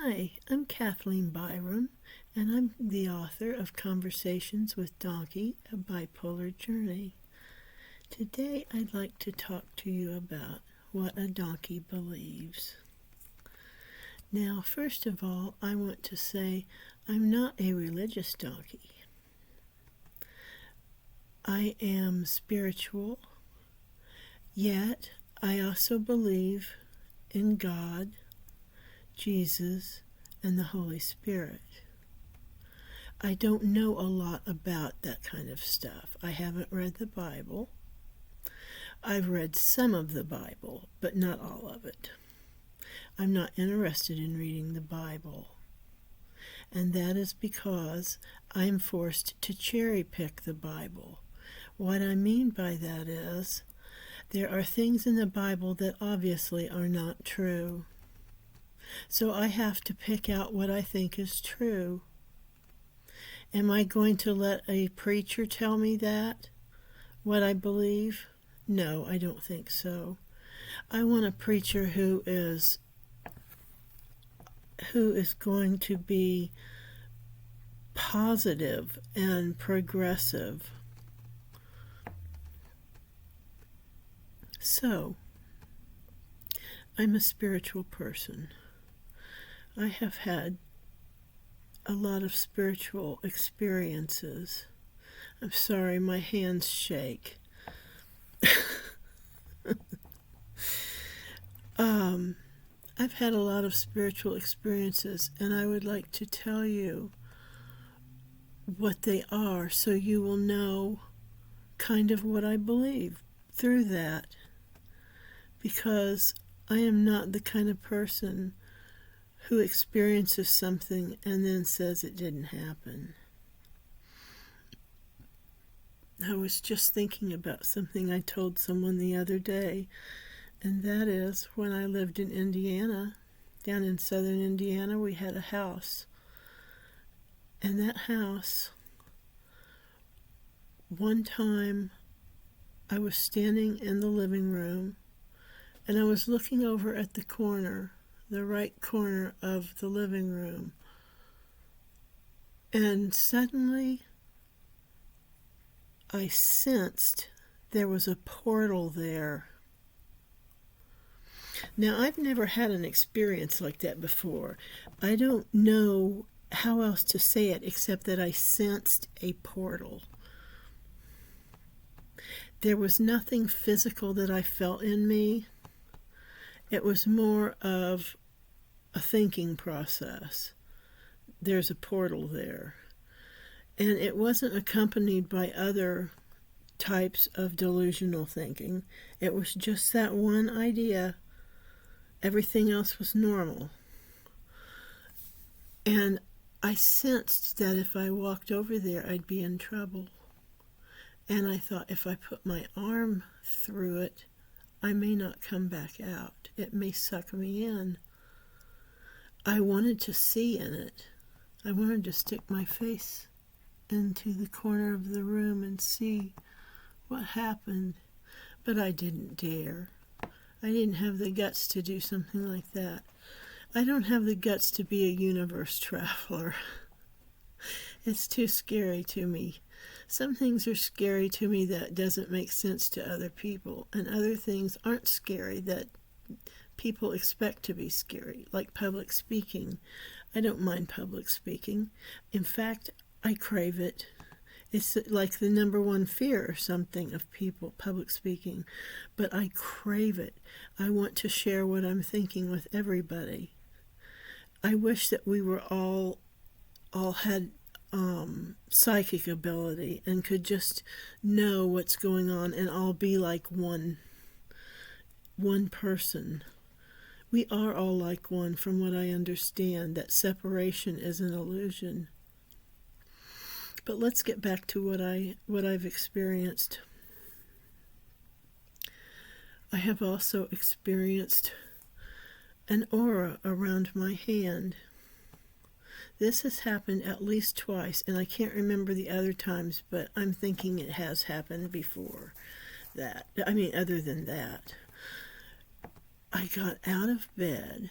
Hi, I'm Kathleen Byram, and I'm the author of Conversations with Donkey, a Bipolar Journey. Today I'd like to talk to you about what a donkey believes. Now, first of all, I want to say I'm not a religious donkey. I am spiritual, yet I also believe in God, Jesus, and the Holy Spirit. I don't know a lot about that kind of stuff. I haven't read the Bible. I've read some of the Bible, but not all of it. I'm not interested in reading the Bible. And that is because I'm forced to cherry pick the Bible. What I mean by that is, there are things in the Bible that obviously are not true. So I have to pick out what I think is true. Am I going to let a preacher tell me that? What I believe? No, I don't think so. I want a preacher who is going to be positive and progressive. So, I'm a spiritual person. I have had a lot of spiritual experiences. I'm sorry, my hands shake. I've had a lot of spiritual experiences, and I would like to tell you what they are so you will know kind of what I believe through that. Because I am not the kind of person who experiences something and then says it didn't happen. I was just thinking about something I told someone the other day, and that is when I lived in Indiana, down in southern Indiana, we had a house. And that house, one time I was standing in the living room and I was looking over at the corner, the right corner of the living room. And suddenly, I sensed there was a portal there. Now, I've never had an experience like that before. I don't know how else to say it except that I sensed a portal. There was nothing physical that I felt in me. It was more of a thinking process. There's a portal there. And it wasn't accompanied by other types of delusional thinking. It was just that one idea. Everything else was normal. And I sensed that if I walked over there, I'd be in trouble. And I thought if I put my arm through it, I may not come back out. It may suck me in. I wanted to see in it. I wanted to stick my face into the corner of the room and see what happened. But I didn't dare. I didn't have the guts to do something like that. I don't have the guts to be a universe traveler. It's too scary to me. Some things are scary to me that doesn't make sense to other people, and other things aren't scary that people expect to be scary, like public speaking. I don't mind public speaking. In fact, I crave it. It's like the number one fear or something of people, public speaking. But I crave it. I want to share what I'm thinking with everybody. I wish that we were all had psychic ability and could just know what's going on and all be like one person. We are all like one, from what I understand. That separation is an illusion. But let's get back to what I've experienced. I have also experienced an aura around my hand. This has happened at least twice, and I can't remember the other times, but I'm thinking it has happened before that. I mean, other than that. I got out of bed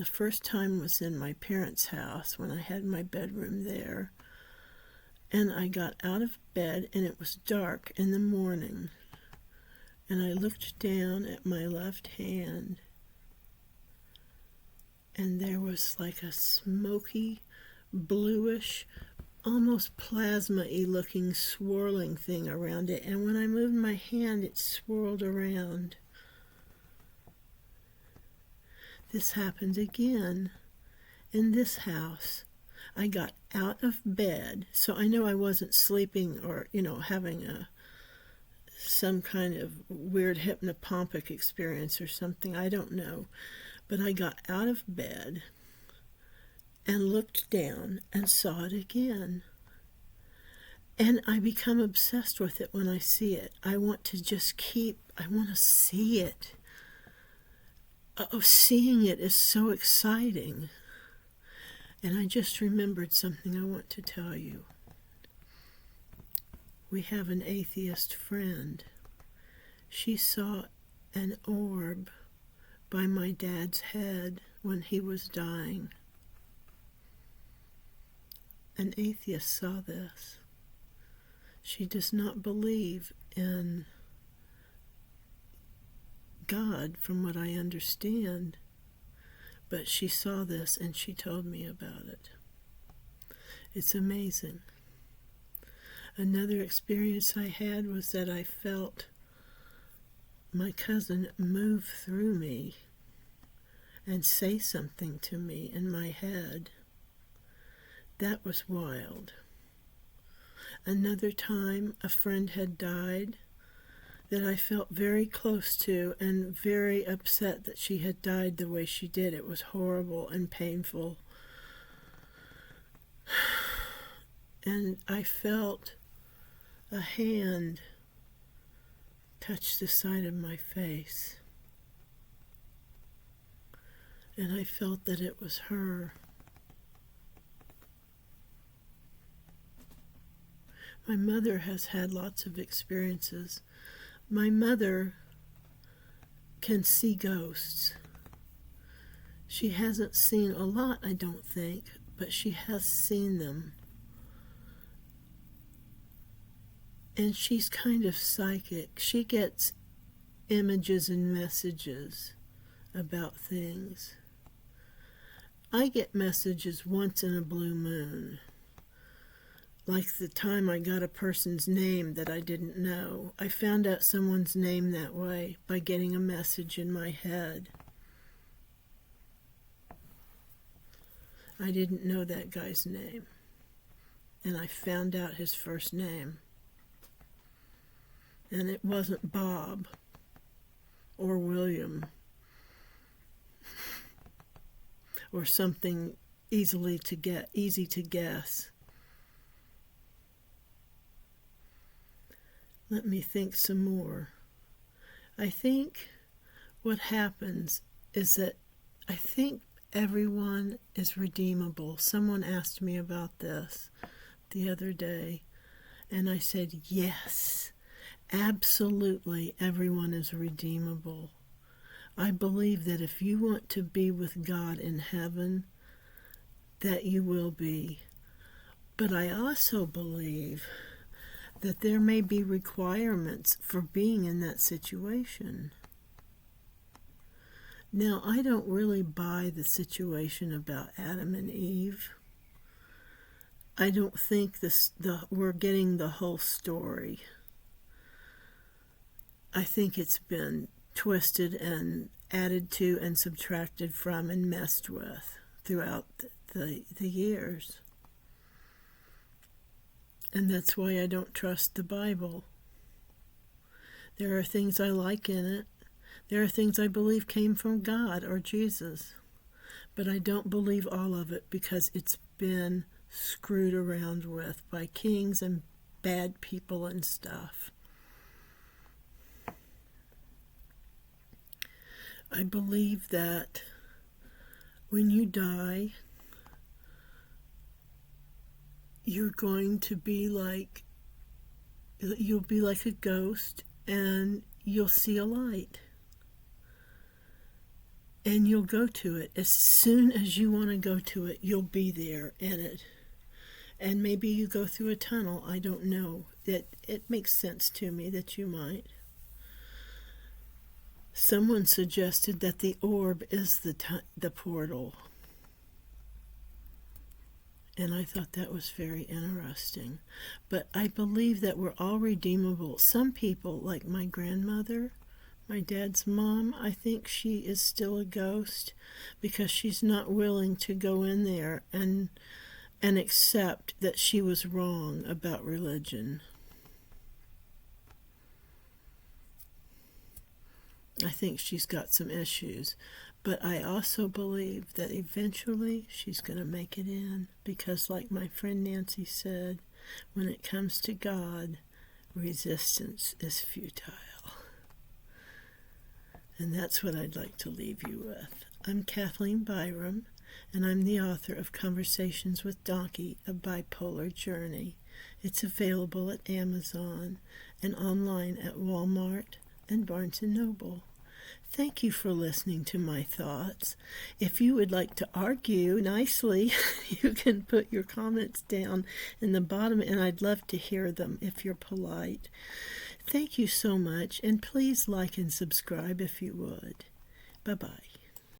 The first time was in my parents' house when I had my bedroom there. And I got out of bed and it was dark in the morning. And I looked down at my left hand and there was like a smoky, bluish, almost plasma-y looking swirling thing around it. And when I moved my hand, it swirled around. This happened again in this house. I got out of bed, so I know I wasn't sleeping or, having some kind of weird hypnopompic experience or something. I don't know. But I got out of bed and looked down and saw it again. And I become obsessed with it when I see it. I want to see it. Seeing it is so exciting. And I just remembered something I want to tell you. We have an atheist friend. She saw an orb by my dad's head when he was dying. An atheist saw this. She does not believe in God, from what I understand, but she saw this and she told me about it. It's amazing. Another experience I had was that I felt my cousin move through me and say something to me in my head. That was wild. Another time, a friend had died that I felt very close to and very upset that she had died the way she did. It was horrible and painful. And I felt a hand touch the side of my face. And I felt that it was her. My mother has had lots of experiences. My mother can see ghosts. She hasn't seen a lot, I don't think, but she has seen them. And she's kind of psychic. She gets images and messages about things. I get messages once in a blue moon. Like the time I got a person's name that I didn't know. I found out someone's name that way by getting a message in my head. I didn't know that guy's name. And I found out his first name. And it wasn't Bob or William or something easy to guess. Let me think some more. I think what happens is that I think everyone is redeemable. Someone asked me about this the other day, and I said, yes, absolutely everyone is redeemable. I believe that if you want to be with God in heaven, that you will be. But I also believe that there may be requirements for being in that situation. Now, I don't really buy the situation about Adam and Eve. I don't think we're getting the whole story. I think it's been twisted and added to and subtracted from and messed with throughout the years. And that's why I don't trust the Bible. There are things I like in it. There are things I believe came from God or Jesus. But I don't believe all of it because it's been screwed around with by kings and bad people and stuff. I believe that when you die, you'll be like a ghost and you'll see a light. and you'll go to it. As soon as you want to go to it, you'll be there in it. And maybe you go through a tunnel. I don't know. It makes sense to me that you might. Someone suggested that the orb is the portal. And I thought that was very interesting. But I believe that we're all redeemable. Some people, like my grandmother, my dad's mom, I think she is still a ghost because she's not willing to go in there and accept that she was wrong about religion. I think she's got some issues. But I also believe that eventually she's going to make it in because, like my friend Nancy said, when it comes to God, resistance is futile. And that's what I'd like to leave you with. I'm Kathleen Byram, and I'm the author of Conversations with Dawnkey, A Bipolar Journey. It's available at Amazon and online at Walmart and Barnes & Noble. Thank you for listening to my thoughts. If you would like to argue nicely, you can put your comments down in the bottom, and I'd love to hear them if you're polite. Thank you so much, and please like and subscribe if you would. Bye-bye.